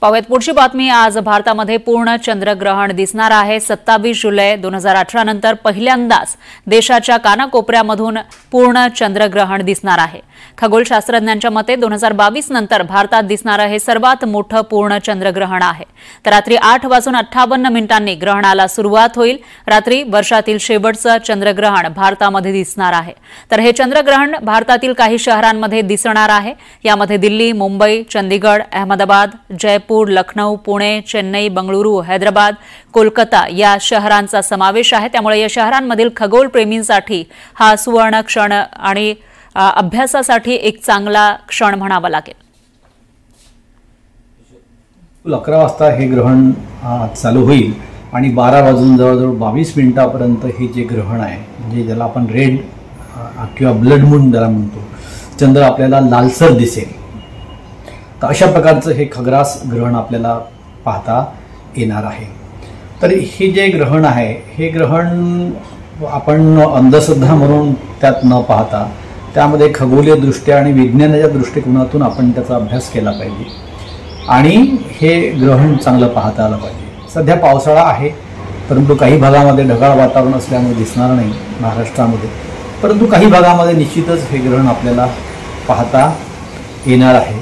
पाहूयात पुढची बातमी। आज भारतामध्ये पूर्ण चंद्रग्रहण दिसणार आहे। 27 जुलै 2018 नंतर पहिल्यांदाच देशाच्या कानाकोपऱ्यामधून पूर्ण चंद्रग्रहण दिसणार आहे। खगोलशास्त्रज्ञांच्या मते 2022 नंतर भारतात दिसणारे हे सर्वात मोठे पूर्ण चंद्रग्रहण आहे। तर रात्री 8:58 ग्रहणाला सुरुवात होईल। रात्री वर्षातील शेवटचे चंद्रग्रहण भारतामध्ये दिसणार आहे। तर हे चंद्रग्रहण भारतातील काही शहरांमध्ये दिसणार आहे। यामध्ये दिल्ली, मुंबई, चंदीगड, अहमदाबाद, जयपूर, लखनौ, पुणे, चेन्नई, बंगळुरू, हैदराबाद, कोलकाता या शहरांचा समावेश आहे। त्यामुळे या शहरांमधील खगोलप्रेमींसाठी हा सुवर्ण क्षण आणि अभ्यासासाठी एक चांगला क्षण म्हणावा लागेल। 11 वाजता हे ग्रहण चालू होईल आणि 12 वाजून जवळजवळ 22 मिनिटांपर्यंत हे जे ग्रहण आहे, म्हणजे ज्याला आपण रेड किंवा ब्लड मून ज्याला म्हणतो, चंद्र आपल्याला लालसर दिसेल। तर अशा प्रकारचं हे खग्रास ग्रहण आपल्याला पाहता येणार आहे। तर हे जे ग्रहण आहे, हे ग्रहण आपण अंधश्रद्धा म्हणून त्यात न पाहता त्यामध्ये खगोलीय दृष्ट्या आणि विज्ञानाच्या दृष्टिकोनातून आपण त्याचा अभ्यास केला पाहिजे आणि हे ग्रहण चांगलं पाहता आलं पाहिजे। सध्या पावसाळा आहे, परंतु काही भागामध्ये ढगाळ वातावरण असल्यामुळे दिसणार नाही महाराष्ट्रामध्ये, परंतु काही भागामध्ये निश्चितच हे ग्रहण आपल्याला पाहता येणार आहे।